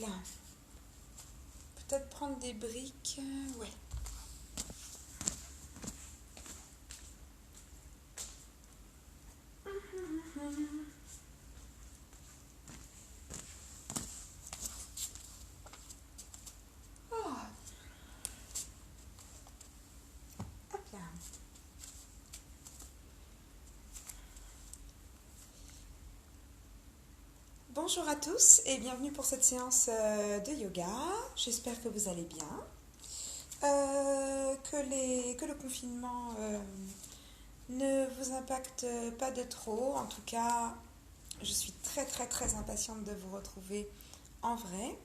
Bien. Peut-être prendre des briques. Ouais. Oh. Hop là. Bonjour à tous et bienvenue pour cette séance de yoga. J'espère que vous allez bien. Que le confinement ne vous impacte pas de trop. En tout cas, je suis très impatiente de vous retrouver en vrai.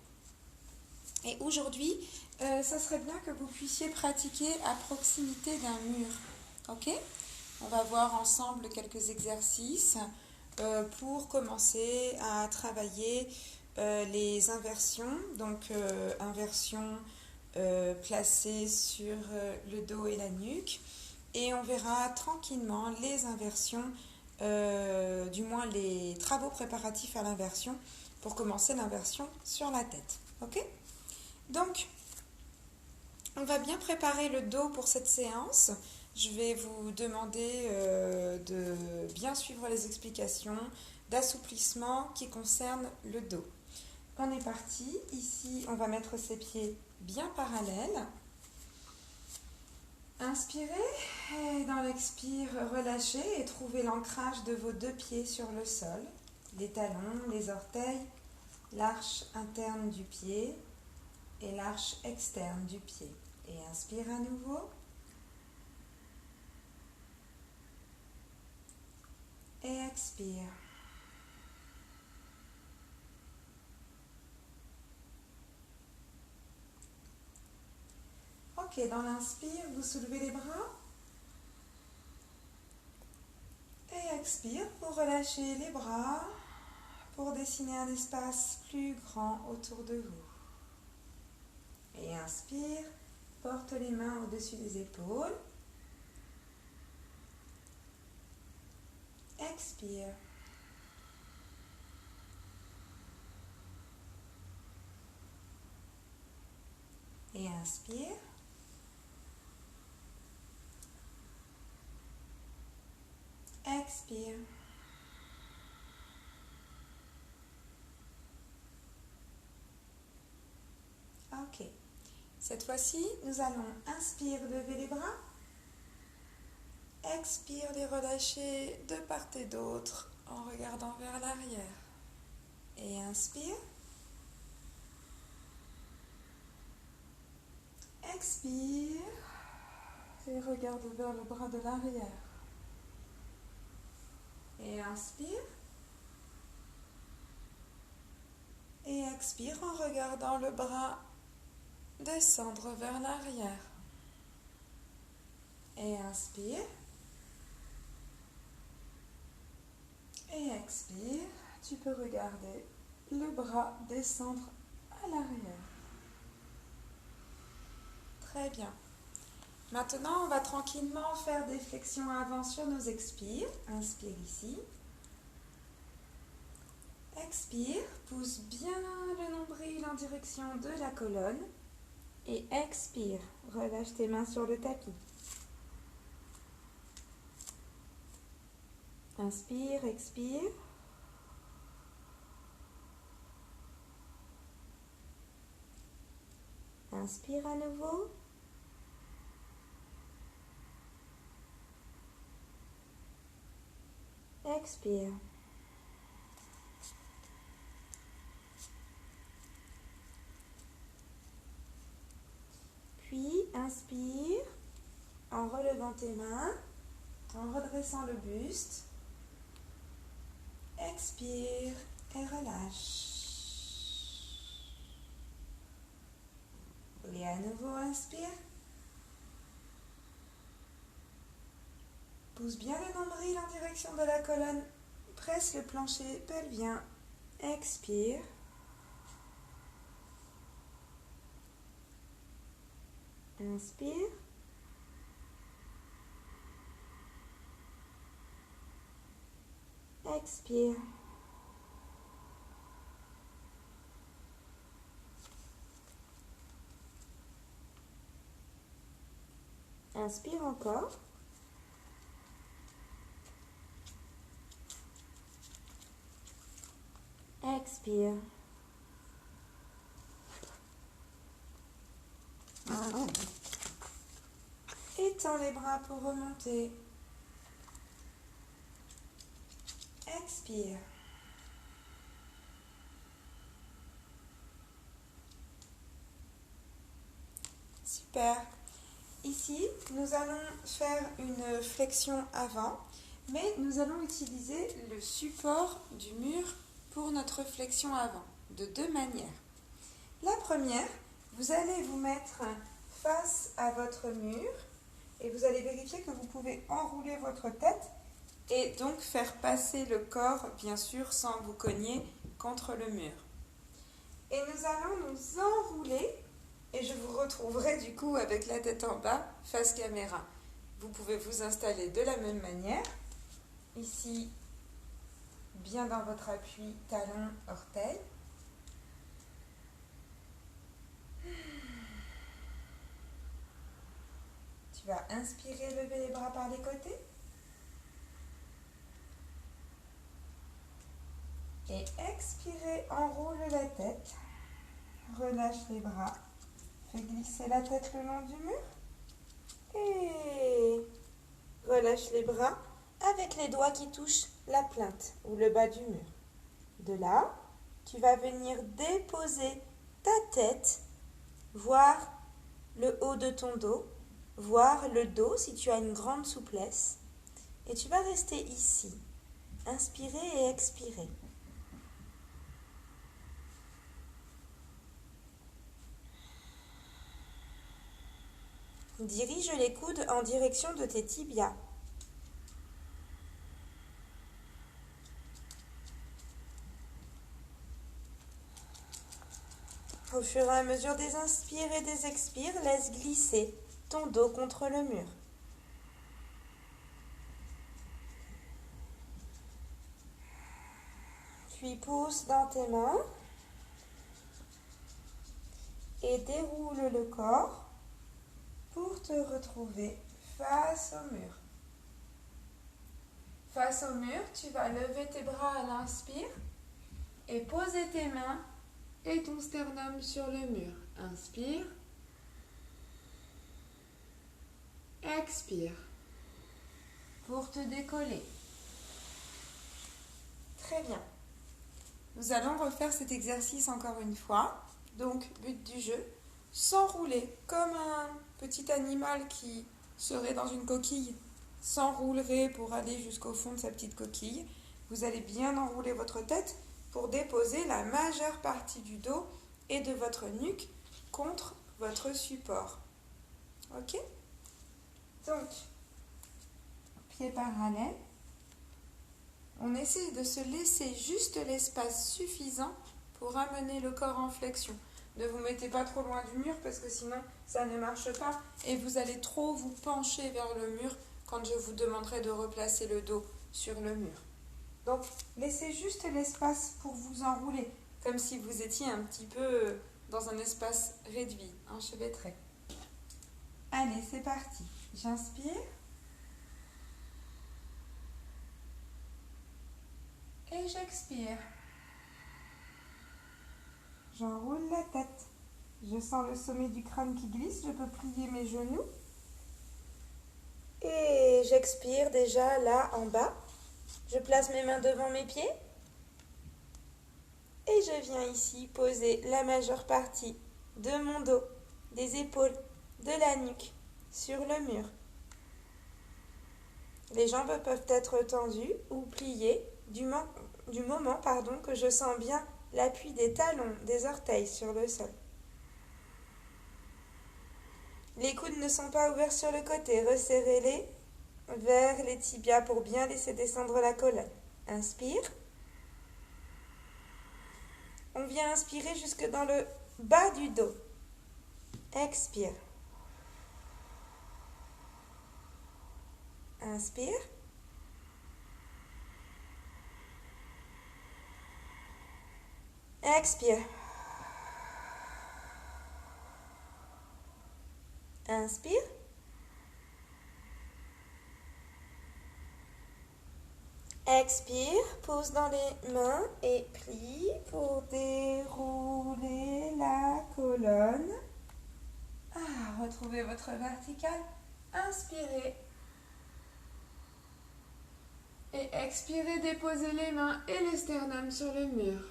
Et aujourd'hui, ça serait bien que vous puissiez pratiquer à proximité d'un mur. Ok ? On va voir ensemble quelques exercices pour commencer à travailler les inversions. Donc, inversion placée sur le dos et la nuque. Et on verra tranquillement les inversions, du moins les travaux préparatifs à l'inversion pour commencer l'inversion sur la tête. Ok ? Donc, on va bien préparer le dos pour cette séance. Je vais vous demander de bien suivre les explications d'assouplissement qui concernent le dos. On est parti. Ici, on va mettre ses pieds bien parallèles. Inspirez et dans l'expire, relâchez et trouvez l'ancrage de vos deux pieds sur le sol. Les talons, les orteils, l'arche interne du pied et l'arche externe du pied. Et inspire à nouveau. Et expire. Ok, dans l'inspire, vous soulevez les bras. Et expire, vous relâchez les bras pour dessiner un espace plus grand autour de vous. Et inspire, porte les mains au-dessus des épaules. Expire. Et inspire. Expire. Ok. Cette fois-ci, nous allons inspire, lever les bras. Expire, les relâcher de part et d'autre en regardant vers l'arrière. Et inspire. Expire. Et regarde vers le bras de l'arrière. Et inspire. Et expire en regardant le bras descendre vers l'arrière. Et inspire. Et expire. Tu peux regarder le bras descendre à l'arrière. Très bien. Maintenant, on va tranquillement faire des flexions avant sur nos expires. Inspire ici. Expire, pousse bien le nombril en direction de la colonne. Et expire, relâche tes mains sur le tapis. Inspire, expire. Inspire à nouveau. Expire. Puis inspire en relevant tes mains, en redressant le buste. Expire et relâche. Et à nouveau inspire. Pousse bien le nombril en direction de la colonne. Presse le plancher pelvien. Expire. Inspire. Expire. Inspire encore. Expire. Étends les bras pour remonter. Expire. Super. Ici, nous allons faire une flexion avant, mais nous allons utiliser le support du mur pour notre flexion avant, de deux manières. La première, vous allez vous mettre face à votre mur et vous allez vérifier que vous pouvez enrouler votre tête et donc faire passer le corps, bien sûr, sans vous cogner contre le mur. Et nous allons nous enrouler et je vous retrouverai du coup avec la tête en bas, face caméra. Vous pouvez vous installer de la même manière. Ici, bien dans votre appui, talon, orteil. Tu vas inspirer, lever les bras par les côtés. Et expirer, enroule la tête. Relâche les bras. Fais glisser la tête le long du mur. Et relâche les bras avec les doigts qui touchent la plinthe ou le bas du mur. De là, tu vas venir déposer ta tête, voir le haut de ton dos, voir le dos si tu as une grande souplesse. Et tu vas rester ici. Inspirer et expirer. Dirige les coudes en direction de tes tibias. Au fur et à mesure des inspires et des expires, laisse glisser ton dos contre le mur. Puis pousse dans tes mains et déroule le corps pour te retrouver face au mur. Face au mur, tu vas lever tes bras à l'inspire et poser tes mains et ton sternum sur le mur. Inspire. Expire. Pour te décoller. Très bien. Nous allons refaire cet exercice encore une fois. Donc, but du jeu, s'enrouler comme un petit animal qui serait dans une coquille, s'enroulerait pour aller jusqu'au fond de sa petite coquille. Vous allez bien enrouler votre tête pour déposer la majeure partie du dos et de votre nuque contre votre support. Ok? Donc, pieds parallèles. On essaie de se laisser juste l'espace suffisant pour amener le corps en flexion. Ne vous mettez pas trop loin du mur parce que sinon ça ne marche pas et vous allez trop vous pencher vers le mur quand je vous demanderai de replacer le dos sur le mur. Donc laissez juste l'espace pour vous enrouler, comme si vous étiez un petit peu dans un espace réduit, enchevêtré. Allez, c'est parti. J'inspire. Et j'expire. J'enroule la tête. Je sens le sommet du crâne qui glisse. Je peux plier mes genoux. Et j'expire déjà là en bas. Je place mes mains devant mes pieds. Et je viens ici poser la majeure partie de mon dos, des épaules, de la nuque sur le mur. Les jambes peuvent être tendues ou pliées du moment que je sens bien l'appui des talons, des orteils sur le sol. Les coudes ne sont pas ouverts sur le côté. Resserrez-les vers les tibias pour bien laisser descendre la colonne. Inspire. On vient inspirer jusque dans le bas du dos. Expire. Inspire. Expire. Inspire. Expire, pousse dans les mains et plie pour dérouler la colonne. Retrouvez votre verticale. Inspirez. Et expirez, déposez les mains et les sternums sur le mur.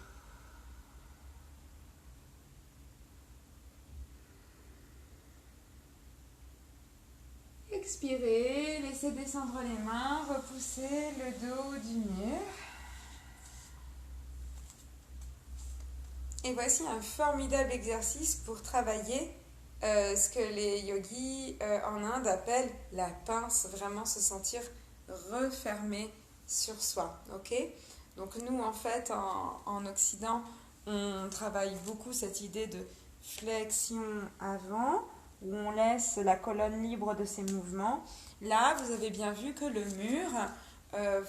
Expirez, laissez descendre les mains, repoussez le dos du mur. Et voici un formidable exercice pour travailler ce que les yogis en Inde appellent la pince, vraiment se sentir refermé sur soi, ok? Donc nous, en fait, en Occident, on travaille beaucoup cette idée de flexion avant, où on laisse la colonne libre de ses mouvements. Là, vous avez bien vu que le mur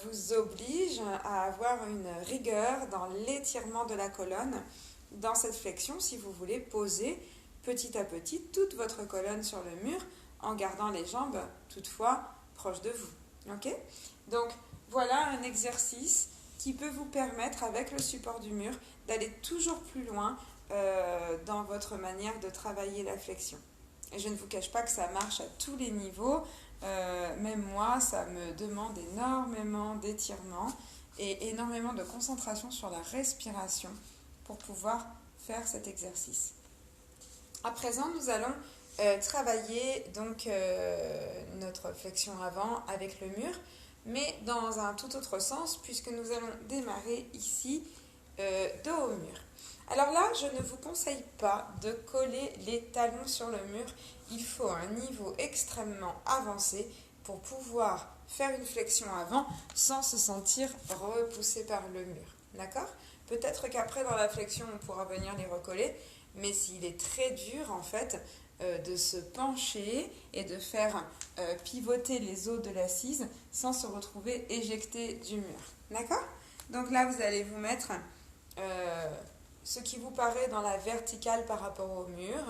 vous oblige à avoir une rigueur dans l'étirement de la colonne, dans cette flexion, si vous voulez poser petit à petit toute votre colonne sur le mur, en gardant les jambes toutefois proches de vous. Ok? Donc, voilà un exercice qui peut vous permettre, avec le support du mur, d'aller toujours plus loin dans votre manière de travailler la flexion. Et je ne vous cache pas que ça marche à tous les niveaux. Même moi, ça me demande énormément d'étirement et énormément de concentration sur la respiration pour pouvoir faire cet exercice. À présent, nous allons travailler donc notre flexion avant avec le mur, mais dans un tout autre sens, puisque nous allons démarrer ici dos au mur. Alors là, je ne vous conseille pas de coller les talons sur le mur. Il faut un niveau extrêmement avancé pour pouvoir faire une flexion avant sans se sentir repoussé par le mur. D'accord ? Peut-être qu'après, dans la flexion, on pourra venir les recoller, mais s'il est très dur, en fait, de se pencher et de faire pivoter les os de l'assise sans se retrouver éjecté du mur. D'accord ? Donc là, vous allez vous mettre ce qui vous paraît dans la verticale par rapport au mur.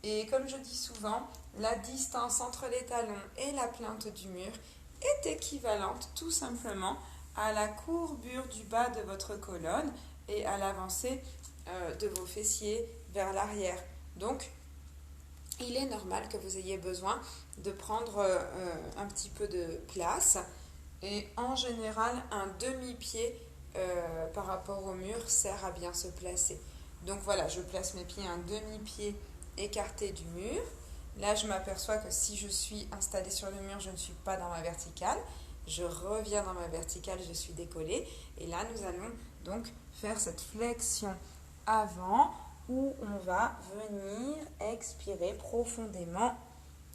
Et comme je dis souvent, la distance entre les talons et la plinthe du mur est équivalente tout simplement à la courbure du bas de votre colonne et à l'avancée de vos fessiers vers l'arrière. Donc, il est normal que vous ayez besoin de prendre un petit peu de place. Et en général, un demi-pied par rapport au mur sert à bien se placer. Donc voilà, je place mes pieds un demi-pied écarté du mur. Là, je m'aperçois que si je suis installée sur le mur, je ne suis pas dans ma verticale. Je reviens dans ma verticale, je suis décollée. Et là, nous allons donc faire cette flexion avant où on va venir expirer profondément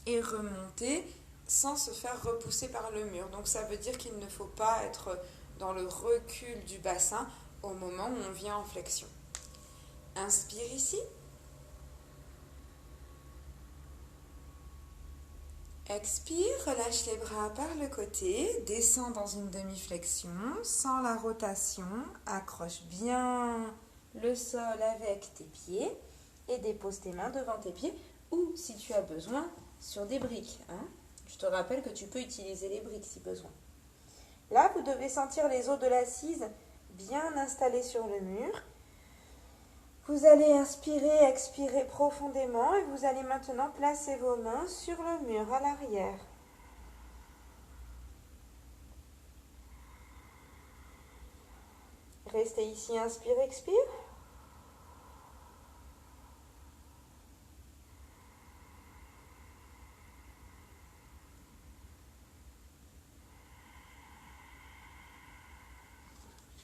et remonter sans se faire repousser par le mur. Donc ça veut dire qu'il ne faut pas être dans le recul du bassin au moment où on vient en flexion. Inspire ici. Expire, relâche les bras par le côté, descends dans une demi-flexion, sans la rotation, accroche bien le sol avec tes pieds et dépose tes mains devant tes pieds ou, si tu as besoin, sur des briques. Je te rappelle que tu peux utiliser les briques si besoin. Là, vous devez sentir les os de l'assise bien installés sur le mur. Vous allez inspirer, expirer profondément et vous allez maintenant placer vos mains sur le mur à l'arrière. Restez ici, inspire, expire.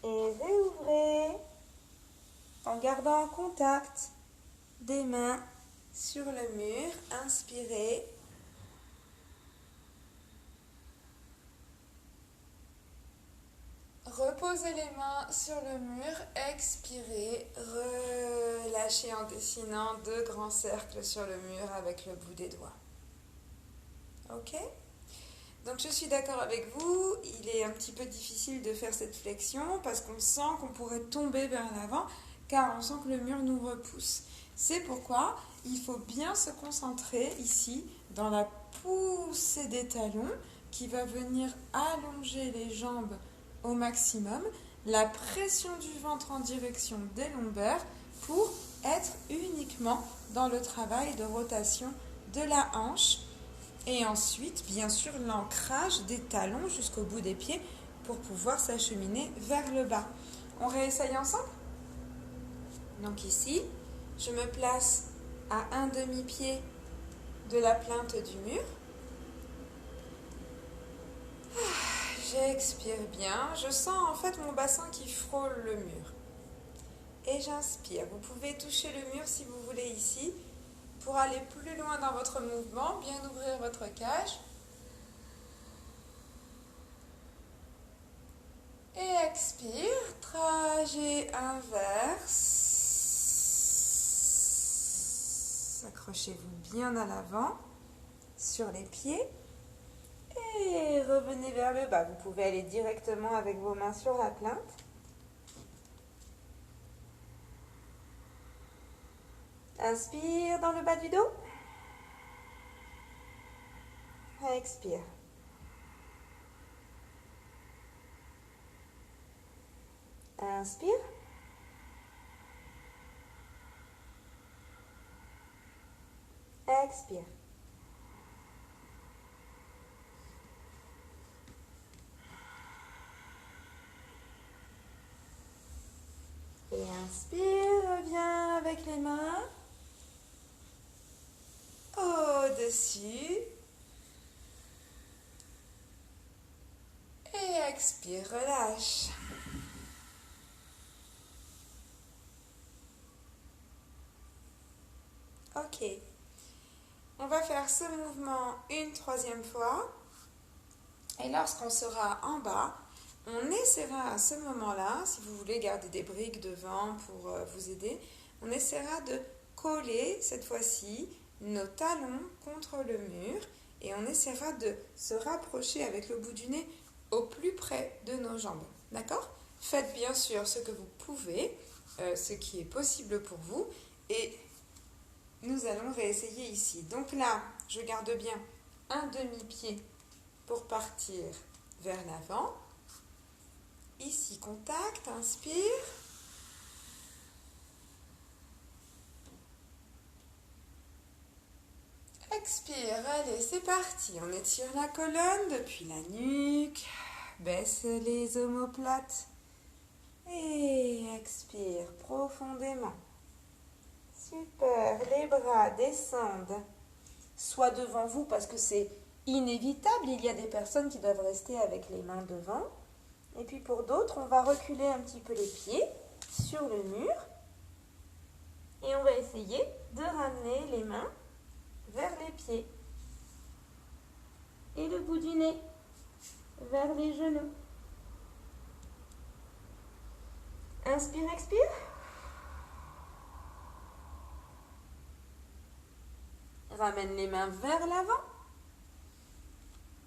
Et réouvrez en gardant en contact des mains sur le mur. Inspirez. Reposez les mains sur le mur, expirez, relâchez en dessinant 2 grands cercles sur le mur avec le bout des doigts. Ok ? Donc je suis d'accord avec vous, il est un petit peu difficile de faire cette flexion parce qu'on sent qu'on pourrait tomber vers l'avant car on sent que le mur nous repousse. C'est pourquoi il faut bien se concentrer ici dans la poussée des talons qui va venir allonger les jambes au maximum la pression du ventre en direction des lombaires pour être uniquement dans le travail de rotation de la hanche. Et ensuite, bien sûr, l'ancrage des talons jusqu'au bout des pieds pour pouvoir s'acheminer vers le bas. On réessaye ensemble? Donc ici, je me place à un demi-pied de la plainte du mur. J'expire bien. Je sens en fait mon bassin qui frôle le mur. Et j'inspire. Vous pouvez toucher le mur si vous voulez ici pour aller plus loin dans votre mouvement, bien ouvrir votre cage. Et expire, trajet inverse. Accrochez-vous bien à l'avant, sur les pieds. Et revenez vers le bas. Vous pouvez aller directement avec vos mains sur la plainte. Inspire dans le bas du dos. Expire. Inspire. Expire. Et inspire, reviens avec les mains au-dessus. Et expire, relâche. Ok. On va faire ce mouvement une troisième fois. Et lorsqu'on sera en bas, on essaiera à ce moment-là, si vous voulez garder des briques devant pour vous aider, on essaiera de coller cette fois-ci nos talons contre le mur et on essaiera de se rapprocher avec le bout du nez au plus près de nos jambes. D'accord? Faites bien sûr ce que vous pouvez, ce qui est possible pour vous et nous allons réessayer ici. Donc là, je garde bien un demi-pied pour partir vers l'avant. Ici, contact, inspire. Expire, allez, c'est parti. On étire la colonne depuis la nuque. Baisse les omoplates. Et expire profondément. Super, les bras descendent. Soit devant vous parce que c'est inévitable. Il y a des personnes qui doivent rester avec les mains devant. Et puis pour d'autres, on va reculer un petit peu les pieds sur le mur. Et on va essayer de ramener les mains vers les pieds. Et le bout du nez vers les genoux. Inspire, expire. Ramène les mains vers l'avant.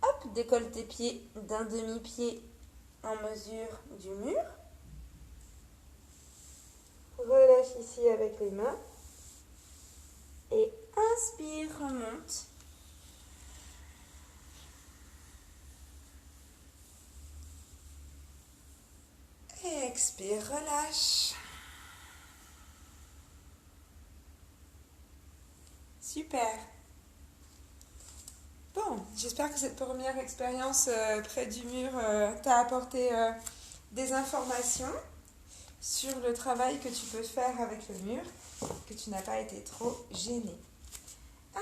Hop, décolle tes pieds d'un demi-pied en mesure du mur. Relâche ici avec les mains. Et inspire, remonte. Et expire, relâche. Super. Bon, j'espère que cette première expérience près du mur t'a apporté des informations sur le travail que tu peux faire avec le mur, que tu n'as pas été trop gêné.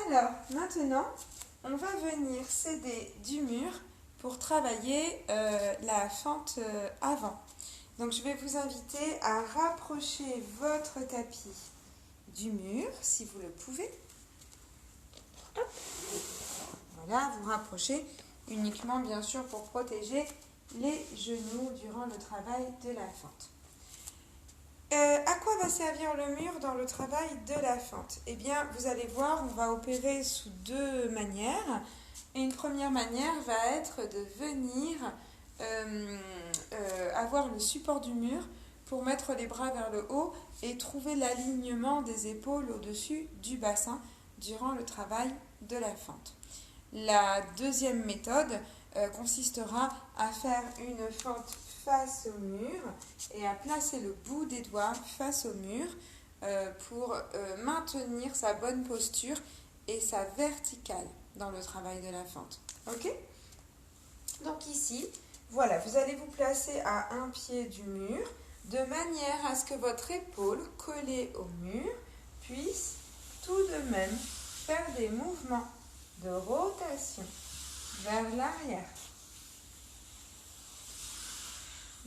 Alors, maintenant, on va venir s'aider du mur pour travailler la fente avant. Donc, je vais vous inviter à rapprocher votre tapis du mur, si vous le pouvez. Hop. Voilà, vous rapprochez uniquement, bien sûr, pour protéger les genoux durant le travail de la fente. À quoi va servir le mur dans le travail de la fente? Eh bien, vous allez voir, on va opérer sous deux manières. Et une première manière va être de venir avoir le support du mur pour mettre les bras vers le haut et trouver l'alignement des épaules au-dessus du bassin durant le travail de la fente. La deuxième méthode consistera à faire une fente face au mur et à placer le bout des doigts face au mur pour maintenir sa bonne posture et sa verticale dans le travail de la fente. Ok ? Donc ici, voilà, vous allez vous placer à un pied du mur de manière à ce que votre épaule collée au mur puisse tout de même faire des mouvements de rotation vers l'arrière.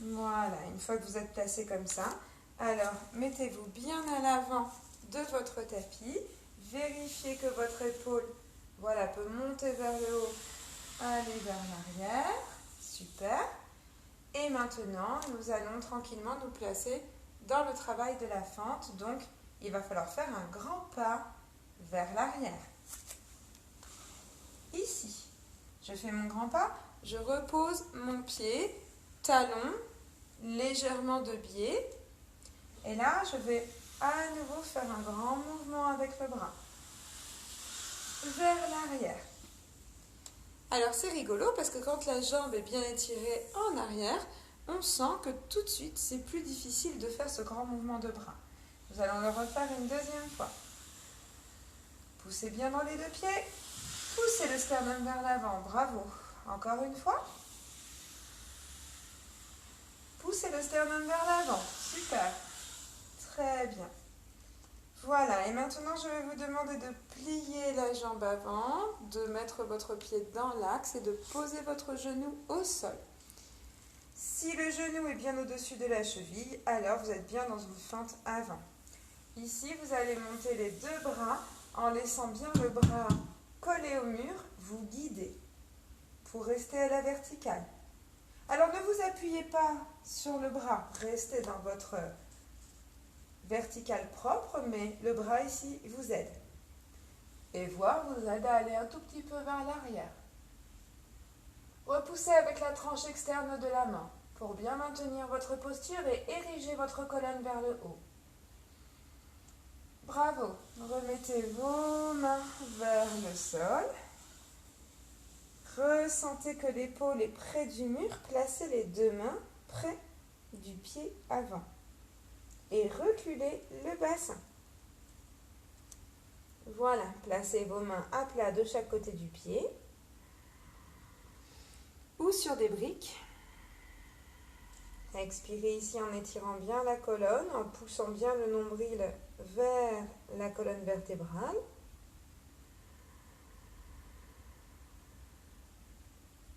Voilà, une fois que vous êtes placé comme ça, alors mettez-vous bien à l'avant de votre tapis. Vérifiez que votre épaule, voilà, peut monter vers le haut, aller vers l'arrière. Super. Et maintenant, nous allons tranquillement nous placer dans le travail de la fente. Donc, il va falloir faire un grand pas vers l'arrière. Ici, je fais mon grand pas, je repose mon pied, talon, légèrement de biais. Et là, je vais à nouveau faire un grand mouvement avec le bras vers l'arrière. Alors, c'est rigolo parce que quand la jambe est bien étirée en arrière, on sent que tout de suite, c'est plus difficile de faire ce grand mouvement de bras. Nous allons le refaire une deuxième fois. Poussez bien dans les deux pieds. Poussez le sternum vers l'avant. Bravo. Encore une fois. Poussez le sternum vers l'avant. Super. Très bien. Voilà. Et maintenant, je vais vous demander de plier la jambe avant, de mettre votre pied dans l'axe et de poser votre genou au sol. Si le genou est bien au-dessus de la cheville, alors vous êtes bien dans une fente avant. Ici, vous allez monter les deux bras en laissant bien le bras collé au mur, vous guider pour rester à la verticale. Alors ne vous appuyez pas sur le bras, restez dans votre verticale propre, mais le bras ici vous aide. Et voir vous aide à aller un tout petit peu vers l'arrière. Repoussez avec la tranche externe de la main pour bien maintenir votre posture et ériger votre colonne vers le haut. Bravo. Remettez vos mains vers le sol. Ressentez que l'épaule est près du mur. Placez les deux mains près du pied avant. Et reculez le bassin. Voilà. Placez vos mains à plat de chaque côté du pied. Ou sur des briques. Expirez ici en étirant bien la colonne, en poussant bien le nombril vers la colonne vertébrale.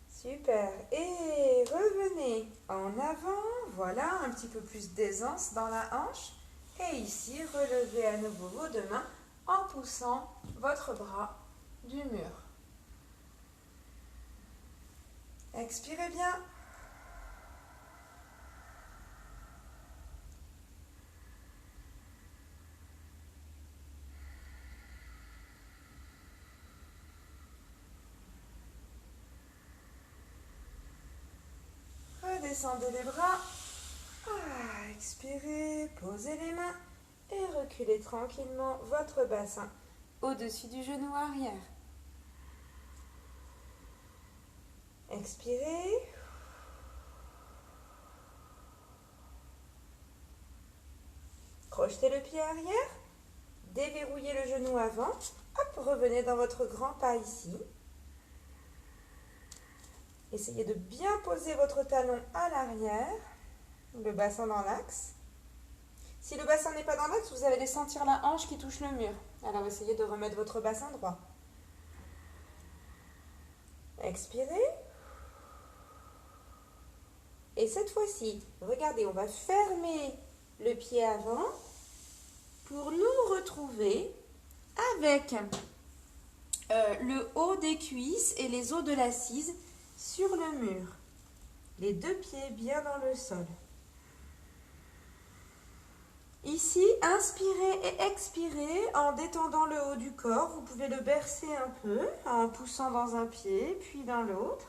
Super. Et revenez en avant. Voilà, un petit peu plus d'aisance dans la hanche. Et ici, relevez à nouveau vos deux mains en poussant votre bras du mur. Expirez bien. Redescendez les bras. Expirez, posez les mains et reculez tranquillement votre bassin au-dessus du genou arrière. Expirez. Crochetez le pied arrière. Déverrouillez le genou avant. Hop, revenez dans votre grand pas ici. Essayez de bien poser votre talon à l'arrière, le bassin dans l'axe. Si le bassin n'est pas dans l'axe, vous allez sentir la hanche qui touche le mur. Alors essayez de remettre votre bassin droit. Expirez. Et cette fois-ci, regardez, on va fermer le pied avant pour nous retrouver avec le haut des cuisses et les os de l'assise sur le mur. Les deux pieds bien dans le sol. Ici, inspirez et expirez en détendant le haut du corps. Vous pouvez le bercer un peu en poussant dans un pied puis dans l'autre.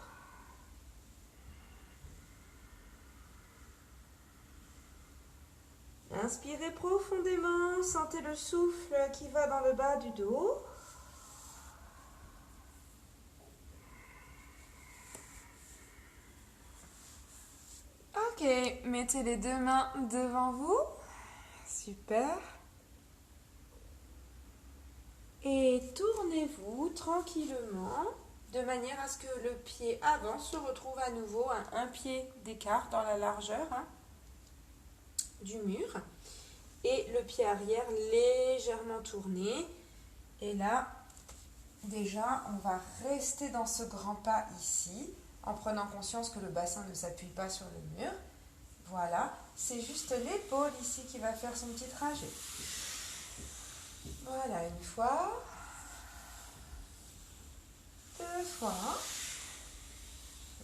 Inspirez profondément, sentez le souffle qui va dans le bas du dos. mettez les deux mains devant vous. Super. Et tournez-vous tranquillement de manière à ce que le pied avant se retrouve à nouveau à un pied d'écart dans la largeur du mur. Et le pied arrière légèrement tourné. Et là, déjà, on va rester dans ce grand pas ici, en prenant conscience que le bassin ne s'appuie pas sur le mur. Voilà, c'est juste l'épaule ici qui va faire son petit trajet. Voilà, une fois, deux fois.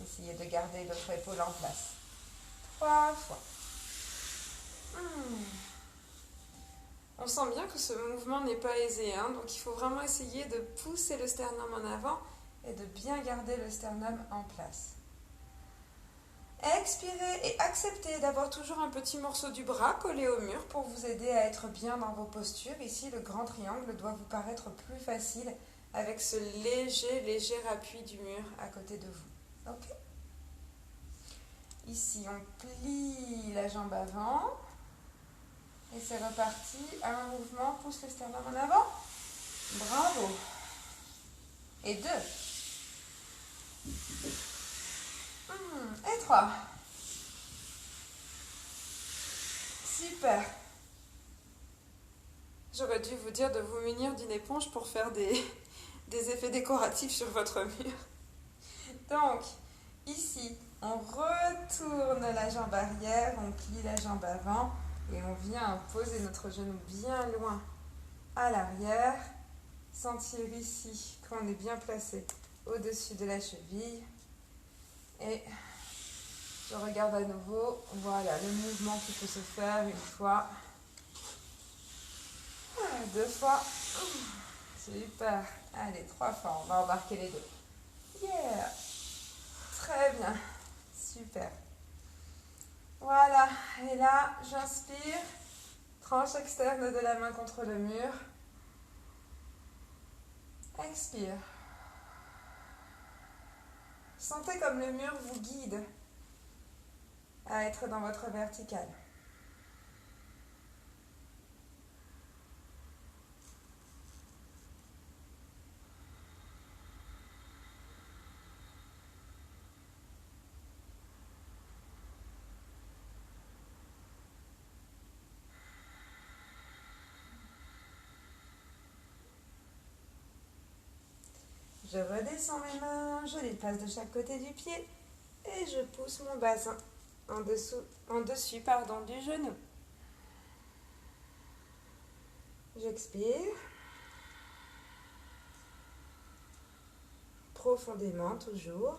Essayez de garder l'autre épaule en place. Trois fois. On sent bien que ce mouvement n'est pas aisé, hein, donc il faut vraiment essayer de pousser le sternum en avant et de bien garder le sternum en place. Expirez et acceptez d'avoir toujours un petit morceau du bras collé au mur pour vous aider à être bien dans vos postures. Ici, le grand triangle doit vous paraître plus facile avec ce léger appui du mur à côté de vous. Ok ? Ici, on plie la jambe avant. Et c'est reparti. Un mouvement, pousse le sternum en avant. Bravo. Et deux. Et trois. Super. J'aurais dû vous dire de vous munir d'une éponge pour faire des effets décoratifs sur votre mur. Donc, ici, on retourne la jambe arrière, on plie la jambe avant et on vient poser notre genou bien loin à l'arrière. Sentir ici qu'on est bien placé au-dessus de la cheville. Et je regarde à nouveau. Voilà le mouvement qui peut se faire une fois. Deux fois. Super. Allez, trois fois. On va embarquer les deux. Yeah. Très bien. Super. Voilà. Et là, j'inspire. Tranche externe de la main contre le mur. Expire. Sentez comme le mur vous guide à être dans votre verticale. Je redescends mes mains, je les place de chaque côté du pied et je pousse mon bassin en dessus du genou. J'expire profondément toujours.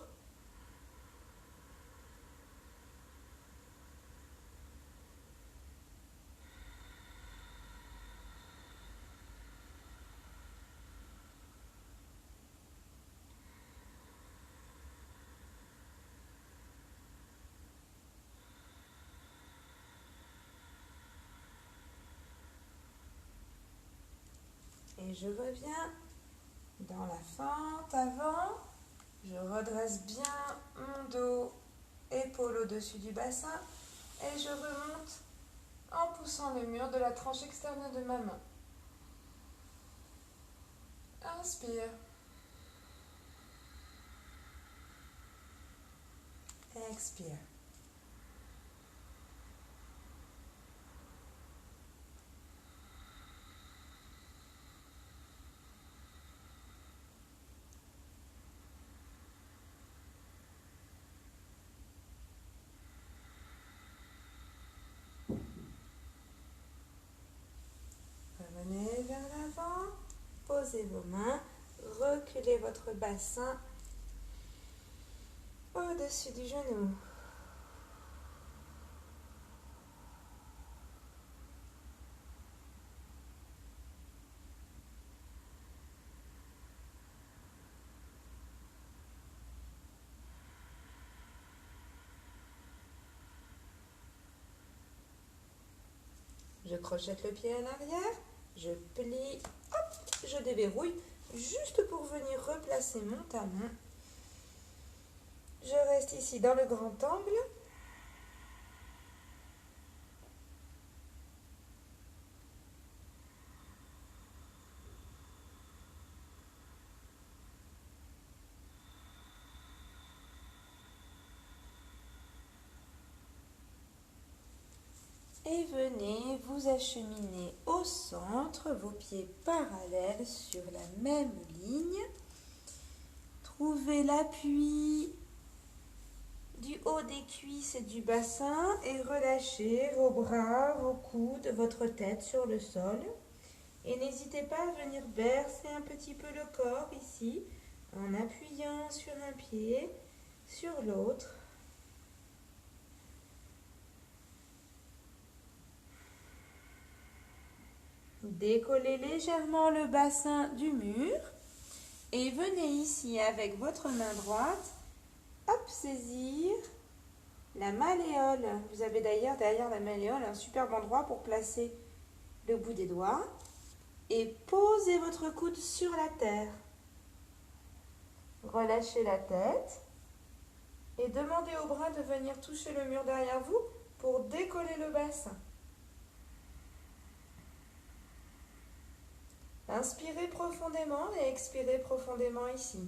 Et je reviens dans la fente avant. Je redresse bien mon dos, épaule au-dessus du bassin. Et je remonte en poussant le mur de la tranche externe de ma main. Inspire. Expire. Revenez vers l'avant, posez vos mains, reculez votre bassin au-dessus du genou. Je crochette le pied en arrière, je plie, hop, je déverrouille, juste pour venir replacer mon talon. Je reste ici dans le grand angle. Et venez vous acheminer au centre, vos pieds parallèles sur la même ligne. Trouvez l'appui du haut des cuisses et du bassin et relâchez vos bras, vos coudes, votre tête sur le sol. Et n'hésitez pas à venir bercer un petit peu le corps ici en appuyant sur un pied, sur l'autre. Décollez légèrement le bassin du mur et venez ici avec votre main droite, hop, saisir la malléole. Vous avez d'ailleurs derrière la malléole un superbe endroit pour placer le bout des doigts et posez votre coude sur la terre. Relâchez la tête et demandez aux bras de venir toucher le mur derrière vous pour décoller le bassin. Inspirez profondément et expirez profondément ici.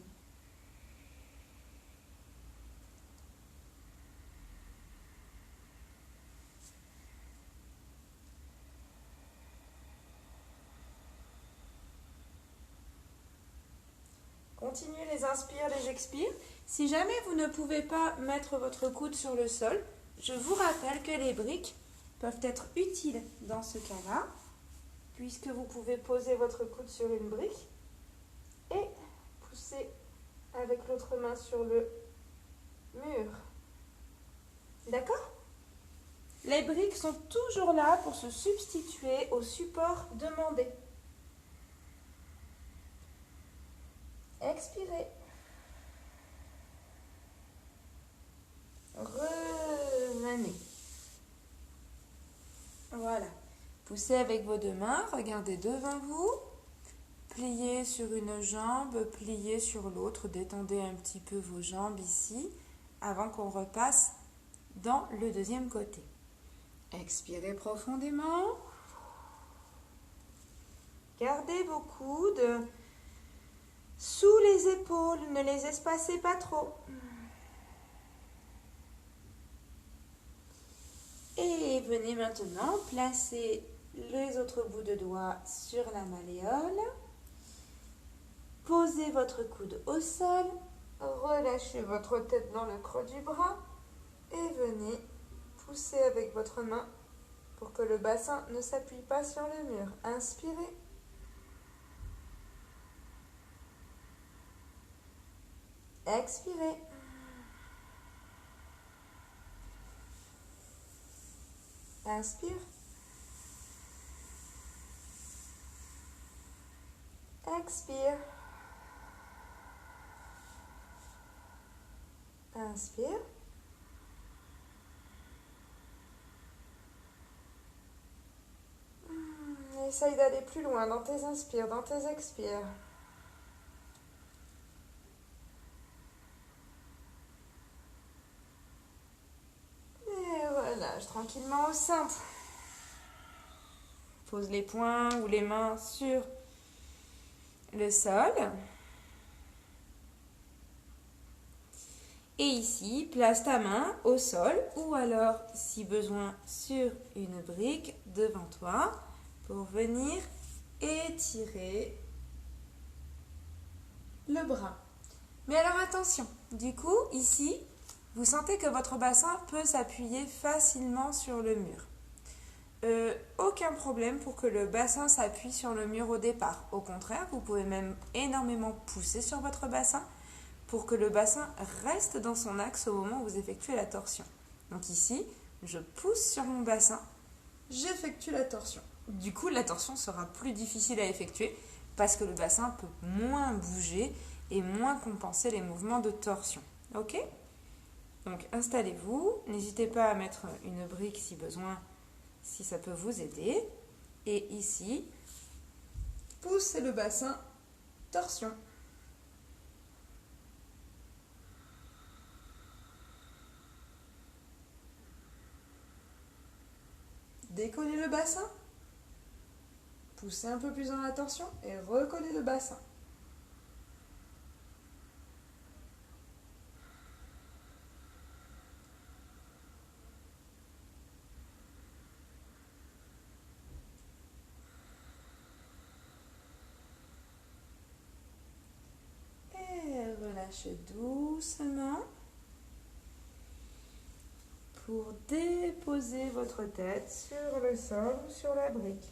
Continuez les inspires, les expires. Si jamais vous ne pouvez pas mettre votre coude sur le sol, je vous rappelle que les briques peuvent être utiles dans ce cas-là, puisque vous pouvez poser votre coude sur une brique et pousser avec l'autre main sur le mur. D'accord ? Les briques sont toujours là pour se substituer au support demandé. Expirez. Revenez. Voilà. Poussez avec vos deux mains, regardez devant vous. Pliez sur une jambe, pliez sur l'autre. Détendez un petit peu vos jambes ici avant qu'on repasse dans le deuxième côté. Expirez profondément. Gardez vos coudes sous les épaules, ne les espacez pas trop. Et venez maintenant placer les autres bouts de doigts sur la malléole. Posez votre coude au sol, relâchez votre tête dans le creux du bras et venez pousser avec votre main pour que le bassin ne s'appuie pas sur le mur. Inspirez. Expirez. Inspire. Expire. Inspire. Essaye d'aller plus loin dans tes inspires, dans tes expires. Et relâche tranquillement au centre. Pose les poings ou les mains sur le sol. Et ici, place ta main au sol ou alors, si besoin, sur une brique devant toi pour venir étirer le bras. Mais alors attention, du coup, ici, vous sentez que votre bassin peut s'appuyer facilement sur le mur. Aucun problème pour que le bassin s'appuie sur le mur au départ. Au contraire, vous pouvez même énormément pousser sur votre bassin pour que le bassin reste dans son axe au moment où vous effectuez la torsion. Donc ici, je pousse sur mon bassin, j'effectue la torsion. Du coup, la torsion sera plus difficile à effectuer parce que le bassin peut moins bouger et moins compenser les mouvements de torsion. Ok ? Donc installez-vous, n'hésitez pas à mettre une brique si besoin, si ça peut vous aider. Et ici, poussez le bassin, torsion. Décollez le bassin, poussez un peu plus dans la torsion et recollez le bassin. relâchez doucement pour déposer votre tête sur le sol ou sur la brique.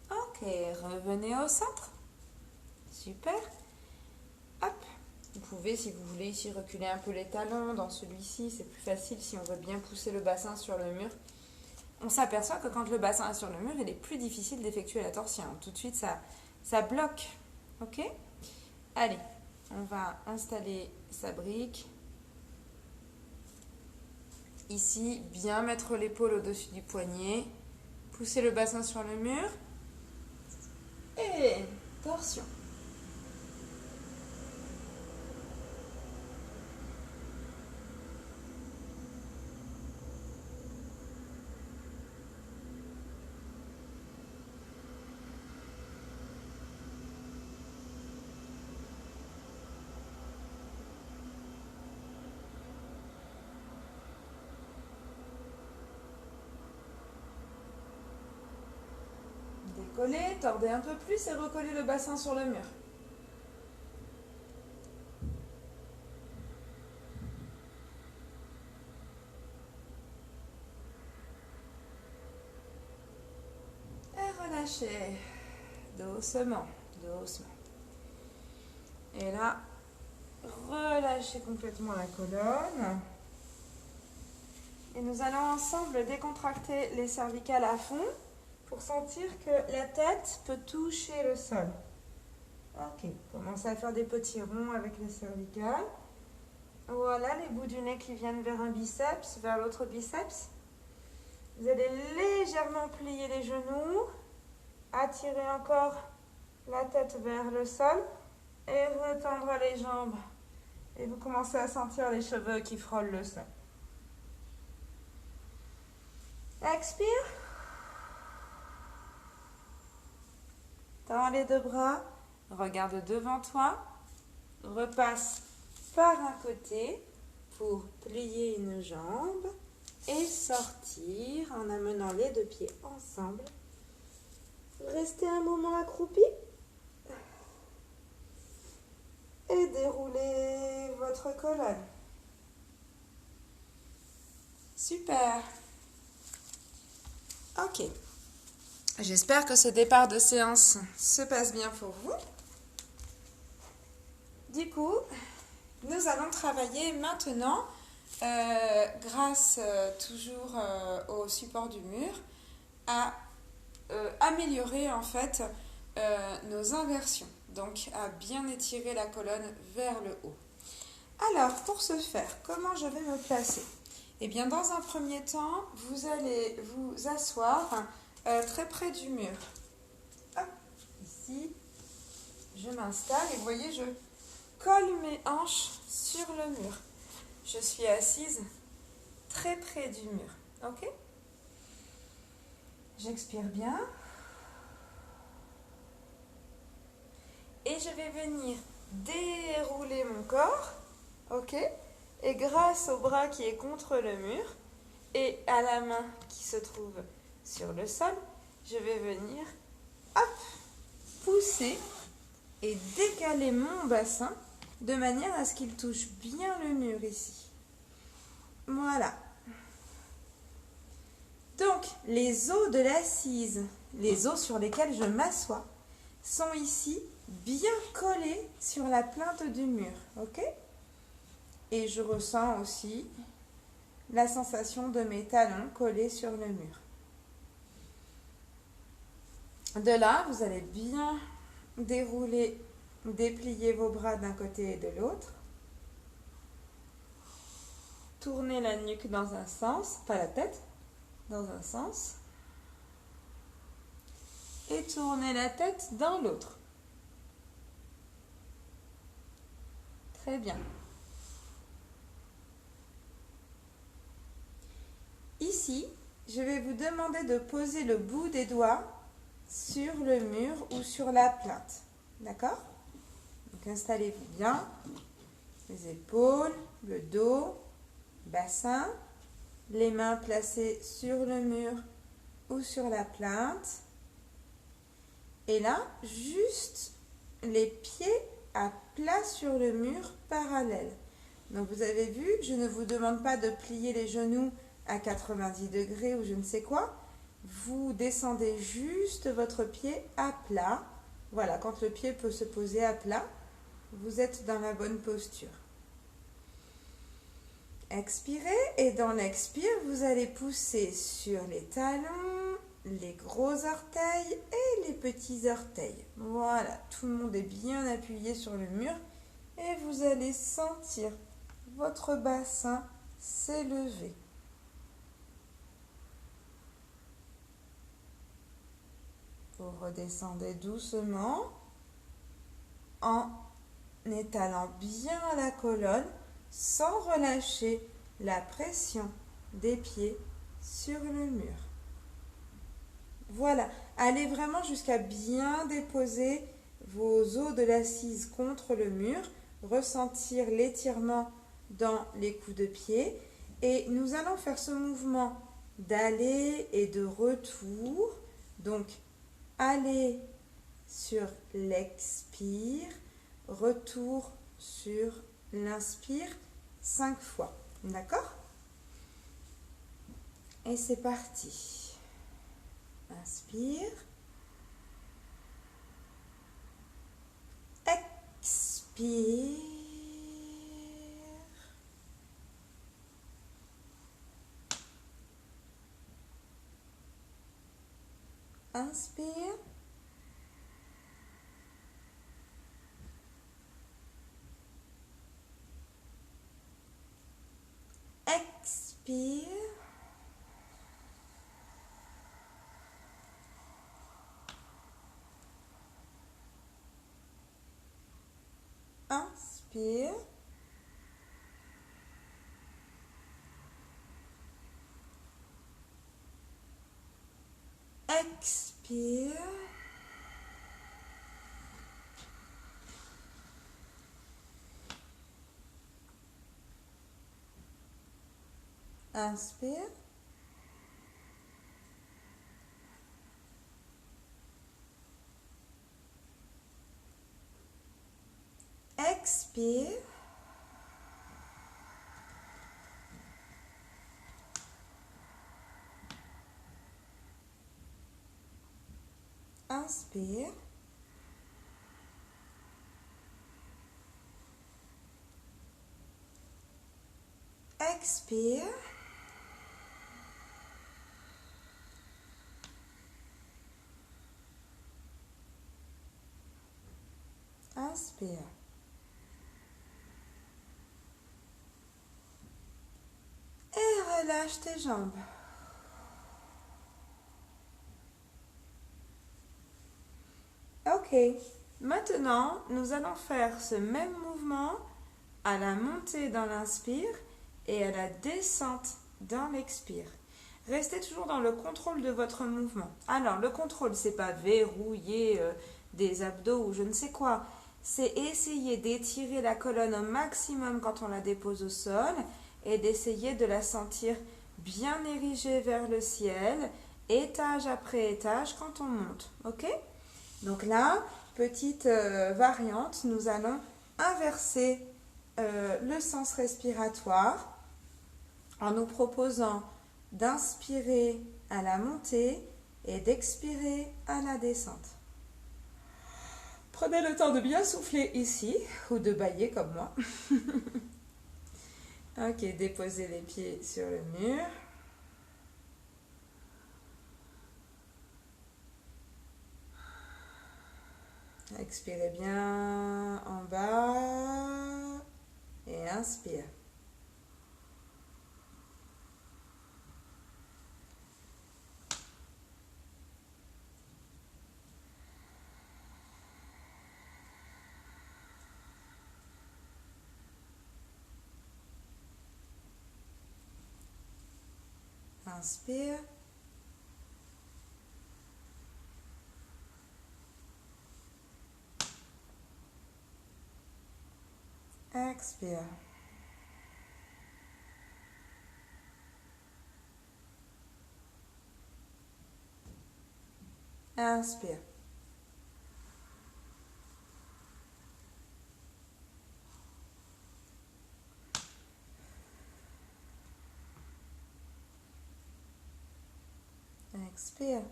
Ok, revenez au centre. Super. Hop. Vous pouvez, si vous voulez, ici reculer un peu les talons. Dans celui-ci, c'est plus facile si on veut bien pousser le bassin sur le mur. On s'aperçoit que quand le bassin est sur le mur, il est plus difficile d'effectuer la torsion. Tout de suite, ça bloque. Ok? Allez, on va installer sa brique. Ici, bien mettre l'épaule au-dessus du poignet. Pousser le bassin sur le mur. Et torsion. Décollez, tordez un peu plus et recollez le bassin sur le mur. Et relâchez. Doucement, doucement. Et là, relâchez complètement la colonne. Et nous allons ensemble décontracter les cervicales à fond pour sentir que la tête peut toucher le sol. Ok, commencez à faire des petits ronds avec les cervicales. Voilà, les bouts du nez qui viennent vers un biceps, vers l'autre biceps. Vous allez légèrement plier les genoux, attirer encore la tête vers le sol et retendre les jambes. Et vous commencez à sentir les cheveux qui frôlent le sol. Expire. Tends les deux bras, regarde devant toi, repasse par un côté pour plier une jambe et sortir en amenant les deux pieds ensemble. Restez un moment accroupi et déroulez votre colonne. Super. Ok. J'espère que ce départ de séance se passe bien pour vous. Du coup, nous allons travailler maintenant, grâce toujours au support du mur, à améliorer en fait nos inversions. Donc à bien étirer la colonne vers le haut. Alors, pour ce faire, comment je vais me placer? Eh bien, dans un premier temps, vous allez vous asseoir très près du mur. Hop, ici, je m'installe et vous voyez, je colle mes hanches sur le mur. Je suis assise très près du mur. Ok? J'expire bien. Et je vais venir dérouler mon corps. Ok? Et grâce au bras qui est contre le mur et à la main qui se trouve sur le sol, je vais venir pousser et décaler mon bassin de manière à ce qu'il touche bien le mur ici. Voilà. Donc, les os de l'assise, les os sur lesquels je m'assois, sont ici bien collés sur la plainte du mur. Ok? Et je ressens aussi la sensation de mes talons collés sur le mur. De là, vous allez bien dérouler, déplier vos bras d'un côté et de l'autre. Tournez la nuque dans un sens, pas la tête, dans un sens. Et tournez la tête dans l'autre. Très bien. Ici, je vais vous demander de poser le bout des doigts sur le mur ou sur la plainte. D'accord? Donc Donc installez-vous bien, les épaules, le dos, bassin, les mains placées sur le mur ou sur la plinthe. Et là, juste les pieds à plat sur le mur parallèle. Donc vous avez vu que je ne vous demande pas de plier les genoux à 90 degrés ou je ne sais quoi. Vous descendez juste votre pied à plat. Voilà, quand le pied peut se poser à plat, vous êtes dans la bonne posture. Expirez et dans l'expire, vous allez pousser sur les talons, les gros orteils et les petits orteils. Voilà, tout le monde est bien appuyé sur le mur et vous allez sentir votre bassin s'élever. Vous redescendez doucement en étalant bien la colonne sans relâcher la pression des pieds sur le mur. Voilà, allez vraiment jusqu'à bien déposer vos os de l'assise contre le mur, ressentir l'étirement dans les coups de pied et nous allons faire ce mouvement d'aller et de retour. Donc, aller sur l'expire, retour sur l'inspire 5 fois. D'accord? Et c'est parti. Inspire. Expire. Inspire. Expire. Inspire. Expire. Inspire. Expire. Inspire. Expire. Inspire. Et relâche tes jambes. Ok, maintenant nous allons faire ce même mouvement à la montée dans l'inspire et à la descente dans l'expire. Restez toujours dans le contrôle de votre mouvement. Alors, le contrôle, c'est pas verrouiller des abdos ou je ne sais quoi. C'est essayer d'étirer la colonne au maximum quand on la dépose au sol et d'essayer de la sentir bien érigée vers le ciel, étage après étage quand on monte. Ok? Donc là, petite variante, nous allons inverser le sens respiratoire en nous proposant d'inspirer à la montée et d'expirer à la descente. Prenez le temps de bien souffler ici ou de bâiller comme moi. Ok, déposez les pieds sur le mur. Expirez bien en bas et inspire. Inspire. Expire. Inspire. Expire.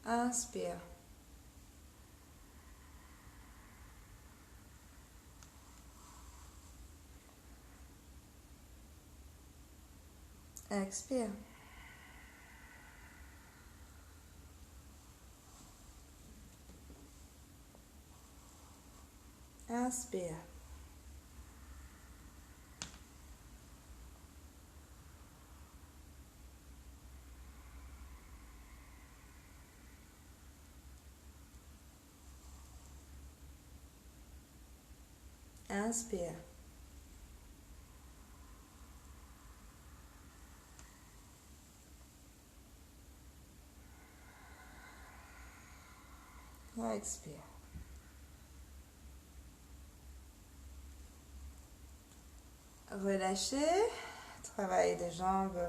Inspire. Expire. Inspire. Inspire. Expire. Relâchez. Travail des jambes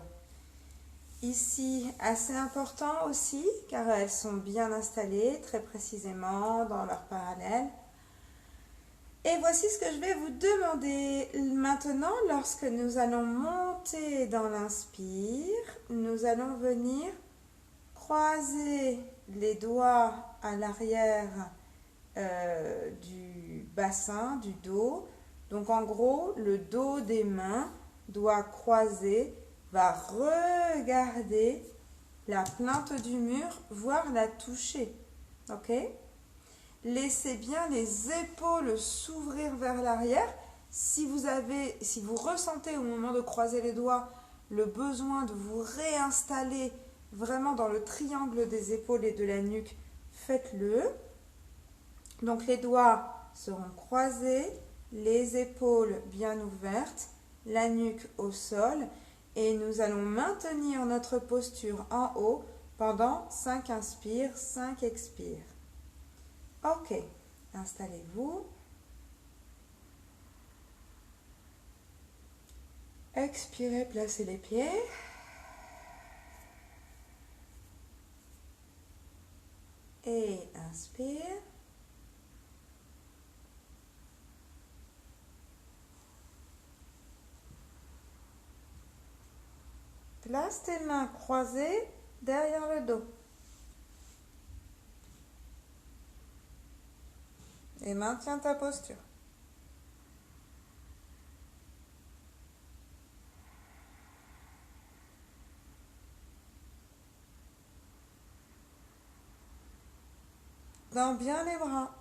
ici assez important aussi car elles sont bien installées très précisément dans leur parallèle. Et voici ce que je vais vous demander maintenant. Lorsque nous allons monter dans l'inspire, nous allons venir croiser les doigts à l'arrière du bassin, du dos. Donc en gros, le dos des mains doit croiser, va regarder la plainte du mur, voire la toucher. Ok ? Laissez bien les épaules s'ouvrir vers l'arrière. Si vous ressentez au moment de croiser les doigts le besoin de vous réinstaller vraiment dans le triangle des épaules et de la nuque, faites-le. Donc les doigts seront croisés, les épaules bien ouvertes, la nuque au sol et nous allons maintenir notre posture en haut pendant 5 inspires, 5 expires. Ok, installez-vous. Expirez, placez les pieds. Et inspire. Place tes mains croisées derrière le dos. Et maintiens ta posture. Tends bien les bras.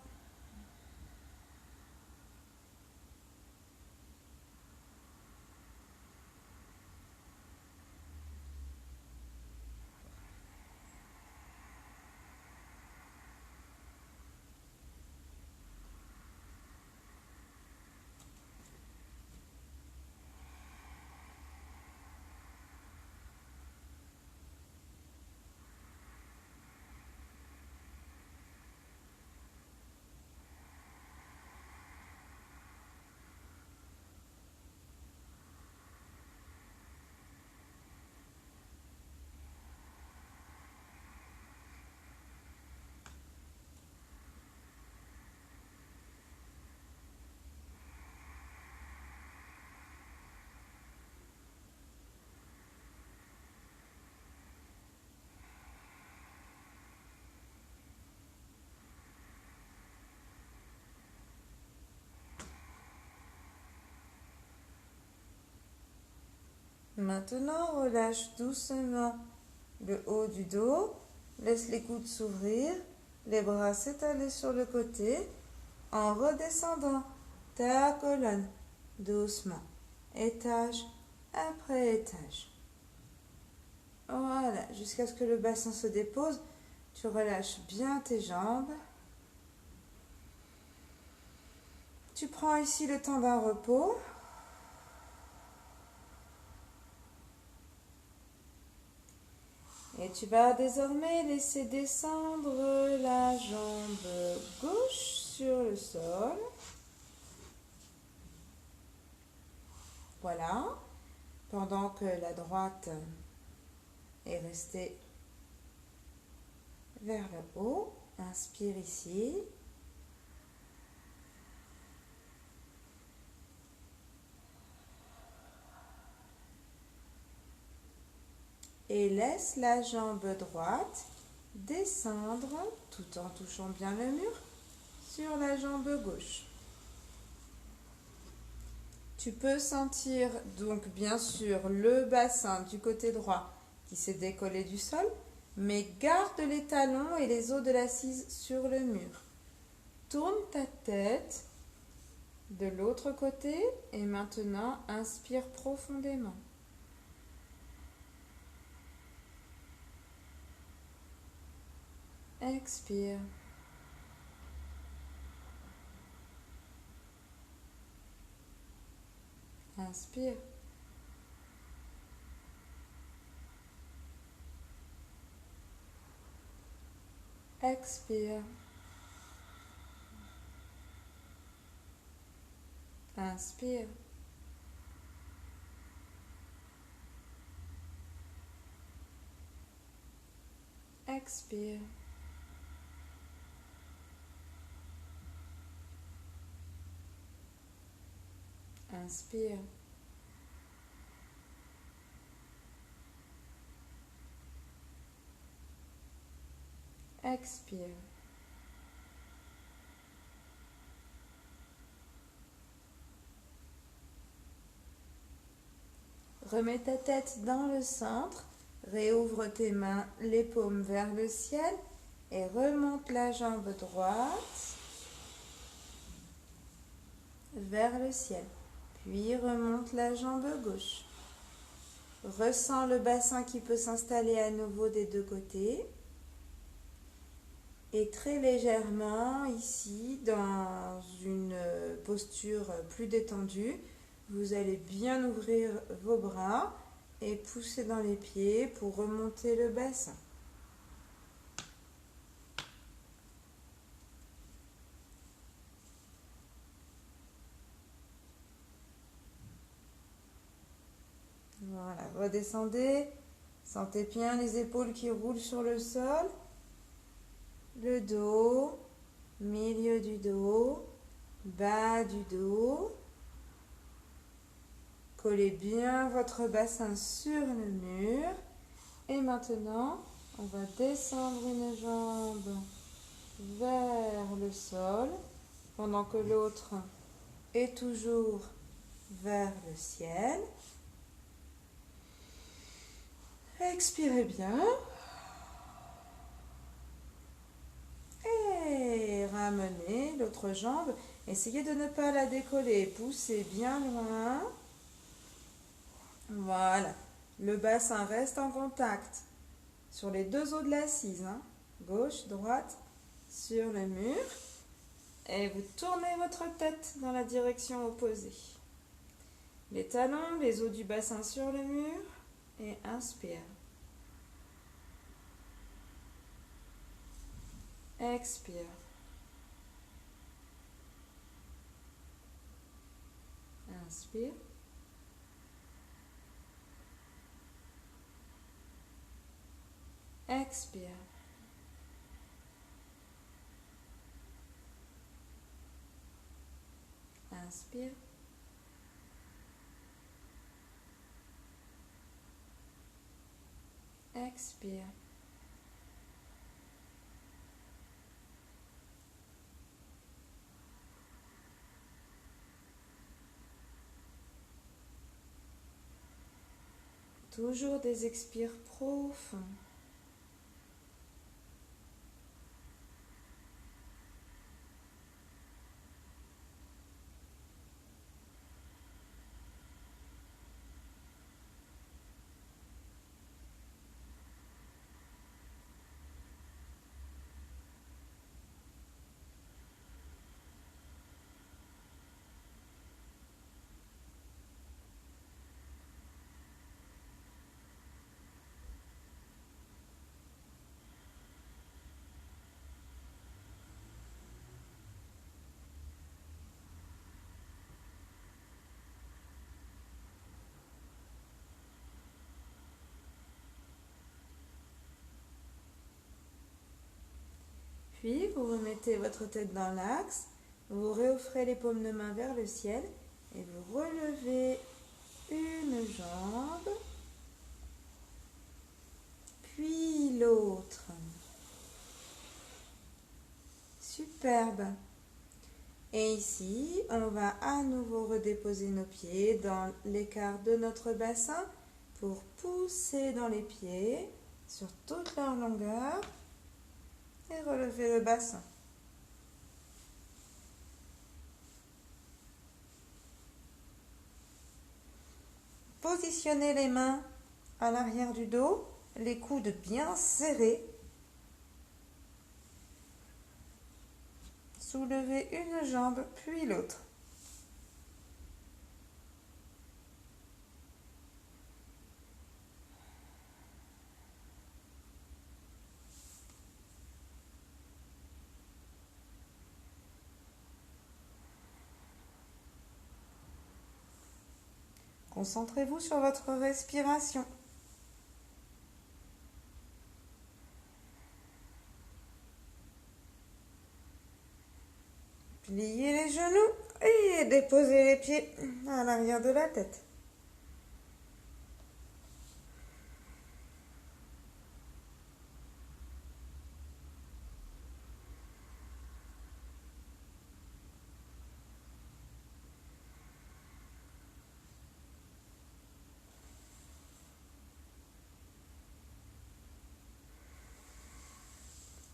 Maintenant, relâche doucement le haut du dos. Laisse les coudes s'ouvrir, les bras s'étaler sur le côté en redescendant ta colonne doucement, étage après étage. Voilà, jusqu'à ce que le bassin se dépose, tu relâches bien tes jambes. Tu prends ici le temps d'un repos. Et tu vas désormais laisser descendre la jambe gauche sur le sol. Voilà. Pendant que la droite est restée vers le haut. Inspire ici. Et laisse la jambe droite descendre tout en touchant bien le mur sur la jambe gauche. Tu peux sentir donc bien sûr le bassin du côté droit qui s'est décollé du sol, mais garde les talons et les os de l'assise sur le mur. Tourne ta tête de l'autre côté et maintenant inspire profondément. Expire. Inspire. Expire. Inspire. Expire. Inspire. Expire. Remets ta tête dans le centre, réouvre tes mains, les paumes vers le ciel et remonte la jambe droite vers le ciel. Puis remonte la jambe gauche. Ressens le bassin qui peut s'installer à nouveau des deux côtés. Et très légèrement, ici, dans une posture plus détendue, vous allez bien ouvrir vos bras et pousser dans les pieds pour remonter le bassin. Voilà, redescendez. Sentez bien les épaules qui roulent sur le sol. Le dos, milieu du dos, bas du dos. Collez bien votre bassin sur le mur. Et maintenant, on va descendre une jambe vers le sol, pendant que l'autre est toujours vers le ciel. Expirez bien. Et ramenez l'autre jambe. Essayez de ne pas la décoller. Poussez bien loin. Voilà. Le bassin reste en contact sur les deux os de l'assise. Gauche, droite, sur le mur. Et vous tournez votre tête dans la direction opposée. Les talons, les os du bassin sur le mur. Et inspire. Expire. Inspire. Expire. Inspire. Expire. Toujours des expires profonds. Puis, vous remettez votre tête dans l'axe, vous réoffrez les paumes de main vers le ciel et vous relevez une jambe, puis l'autre. Superbe. Et ici, on va à nouveau redéposer nos pieds dans l'écart de notre bassin pour pousser dans les pieds sur toute leur longueur et relever le bassin. Positionnez les mains à l'arrière du dos, les coudes bien serrés. Soulevez une jambe puis l'autre. Concentrez-vous sur votre respiration. Pliez les genoux et déposez les pieds à l'arrière de la tête.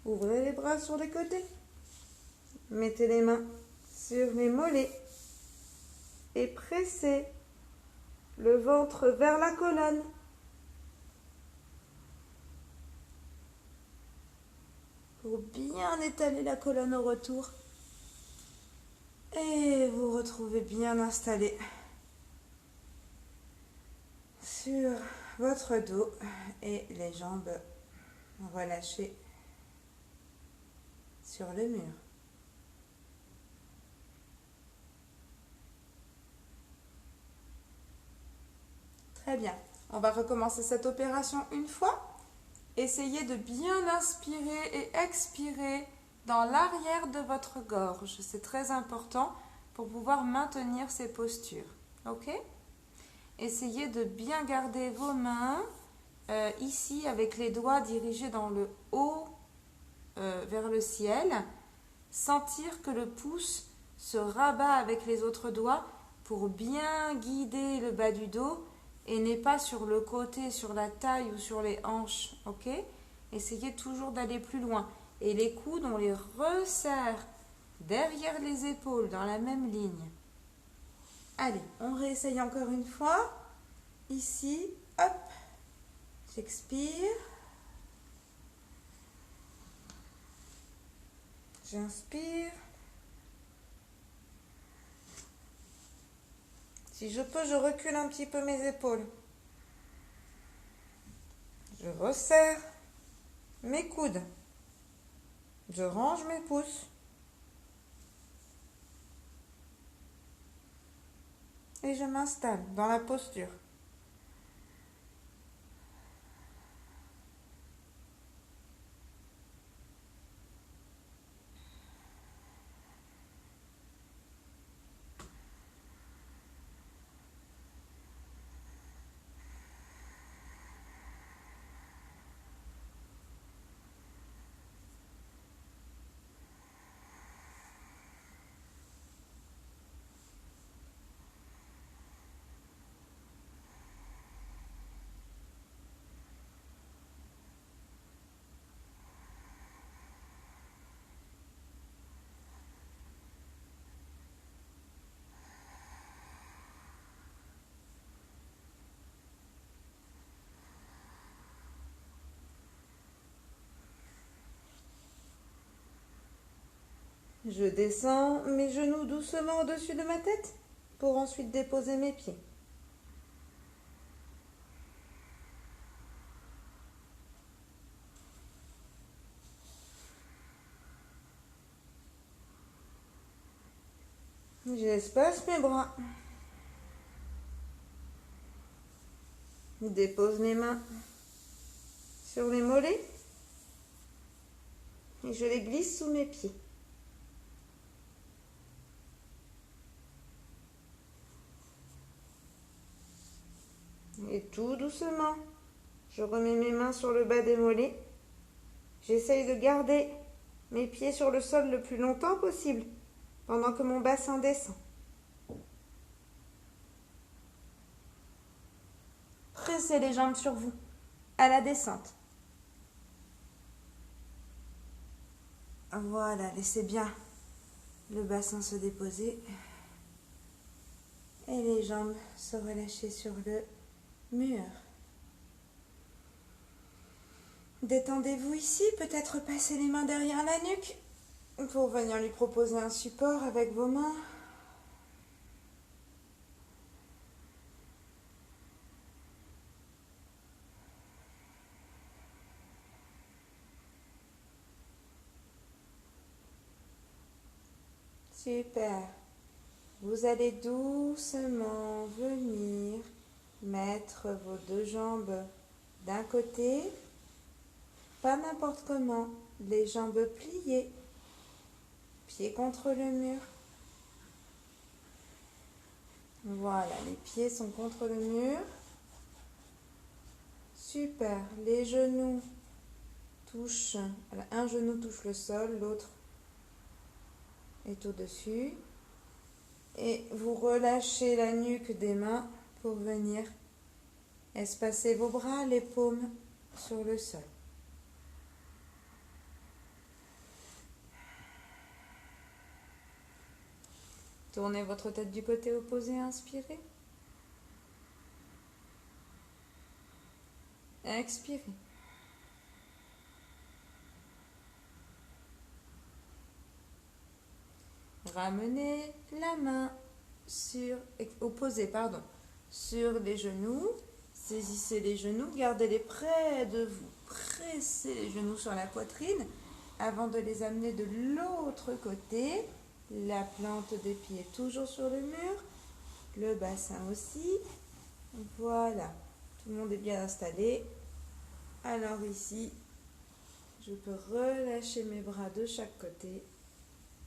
Ouvrez les bras sur les côtés. Mettez les mains sur les mollets et pressez le ventre vers la colonne. Pour bien étaler la colonne au retour. Et vous retrouvez bien installé sur votre dos et les jambes relâchées sur le mur. Très bien. On va recommencer cette opération une fois. Essayez de bien inspirer et expirer dans l'arrière de votre gorge. C'est très important pour pouvoir maintenir ces postures. Ok ? Essayez de bien garder vos mains ici avec les doigts dirigés dans le haut vers le ciel. Sentir que le pouce se rabat avec les autres doigts pour bien guider le bas du dos et n'est pas sur le côté, sur la taille ou sur les hanches. Ok ? Essayez toujours d'aller plus loin. Et les coudes, on les resserre derrière les épaules dans la même ligne. Allez, on réessaye encore une fois. Ici, hop, j'expire. J'inspire. Si je peux, je recule un petit peu mes épaules. Je resserre mes coudes. Je range mes pouces. Et je m'installe dans la posture. Je descends mes genoux doucement au-dessus de ma tête pour ensuite déposer mes pieds. J'espace mes bras. Je dépose mes mains sur les mollets. et je les glisse sous mes pieds. Et tout doucement, je remets mes mains sur le bas des mollets. J'essaye de garder mes pieds sur le sol le plus longtemps possible pendant que mon bassin descend. Pressez les jambes sur vous à la descente. Voilà, laissez bien le bassin se déposer et les jambes se relâcher sur le mur. Détendez-vous ici, peut-être passer les mains derrière la nuque pour venir lui proposer un support avec vos mains. Super. Vous allez doucement venir mettre vos deux jambes d'un côté, pas n'importe comment, les jambes pliées, pieds contre le mur. Voilà, les pieds sont contre le mur. Super, les genoux touchent, un genou touche le sol, l'autre est au-dessus. Et vous relâchez la nuque des mains pour venir espacer vos bras, les paumes sur le sol. Tournez votre tête du côté opposé, inspirez. Expirez. Ramenez la main opposée sur les genoux. Saisissez les genoux, gardez-les près de vous. Pressez les genoux sur la poitrine avant de les amener de l'autre côté. La plante des pieds toujours sur le mur. Le bassin aussi. Voilà. Tout le monde est bien installé. Alors ici, je peux relâcher mes bras de chaque côté.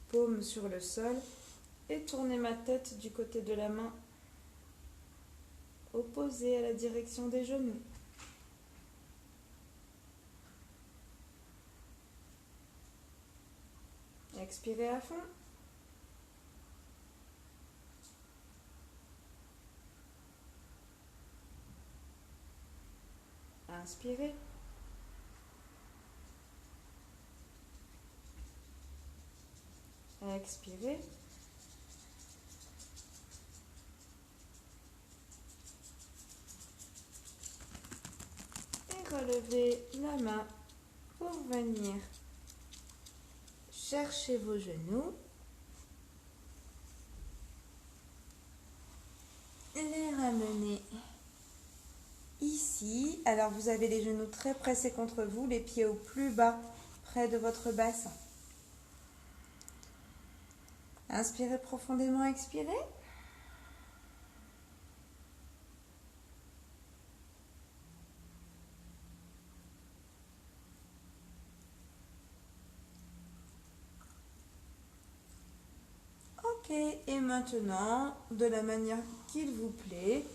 Paume sur le sol et tourner ma tête du côté de la main opposée à la direction des genoux. Expirez à fond. Inspirez. Expirez. Et relevez la main pour venir chercher vos genoux. Les ramener ici. Alors vous avez les genoux très pressés contre vous, les pieds au plus bas, près de votre bassin. Inspirez profondément, expirez. Ok, et maintenant, de la manière qu'il vous plaît,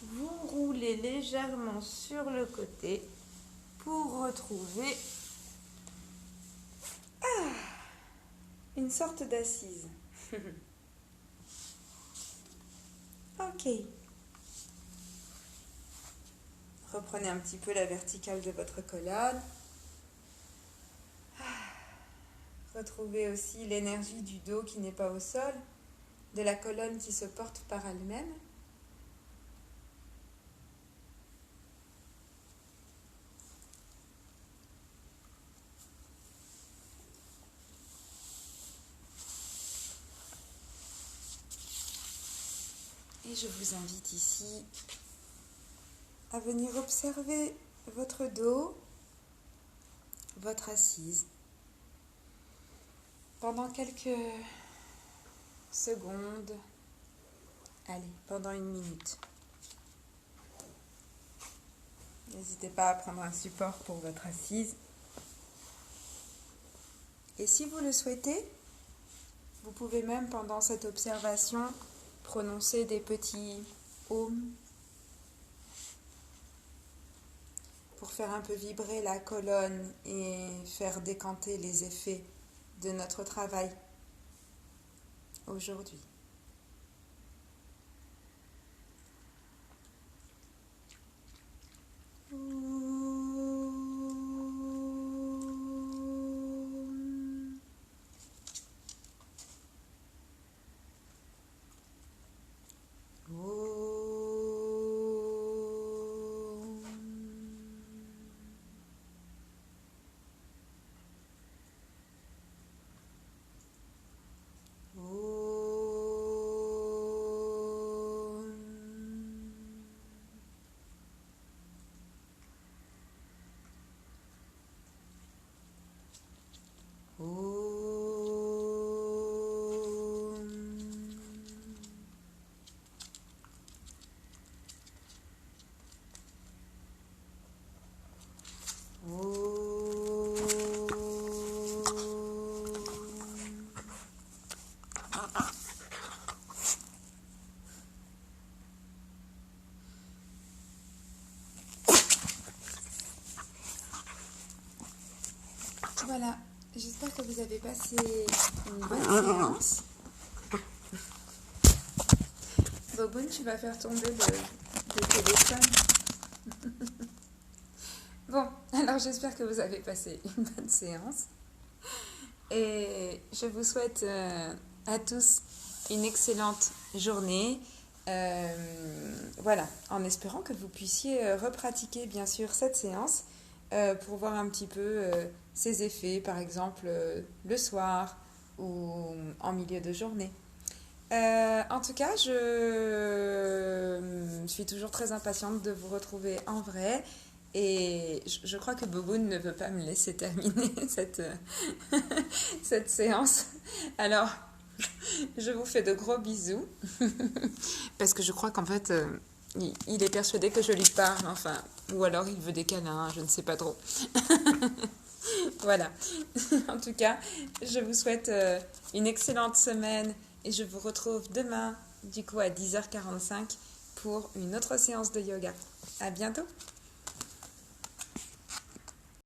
vous roulez légèrement sur le côté pour retrouver une sorte d'assise. Ok. Reprenez un petit peu la verticale de votre colonne. Retrouvez aussi l'énergie du dos qui n'est pas au sol, de la colonne qui se porte par elle-même. Et je vous invite ici à venir observer votre dos, votre assise, pendant quelques secondes, allez, pendant 1 minute. N'hésitez pas à prendre un support pour votre assise. Et si vous le souhaitez, vous pouvez même pendant cette observation prononcer des petits ohms pour faire un peu vibrer la colonne et faire décanter les effets de notre travail aujourd'hui. Voilà, j'espère que vous avez passé une bonne séance. Boboun, tu vas faire tomber le téléphone. Bon, alors j'espère que vous avez passé une bonne séance. Et je vous souhaite à tous une excellente journée. Voilà, en espérant que vous puissiez repratiquer bien sûr cette séance pour voir un petit peu ses effets, par exemple le soir ou en milieu de journée. En tout cas, je suis toujours très impatiente de vous retrouver en vrai. Et je crois que Boboun ne veut pas me laisser terminer cette séance. Alors, je vous fais de gros bisous. Parce que je crois qu'en fait, il est persuadé que je lui parle. Enfin, ou alors il veut des câlins, je ne sais pas trop. Voilà. En tout cas, je vous souhaite une excellente semaine. Et je vous retrouve demain, du coup, à 10h45 pour une autre séance de yoga. À bientôt!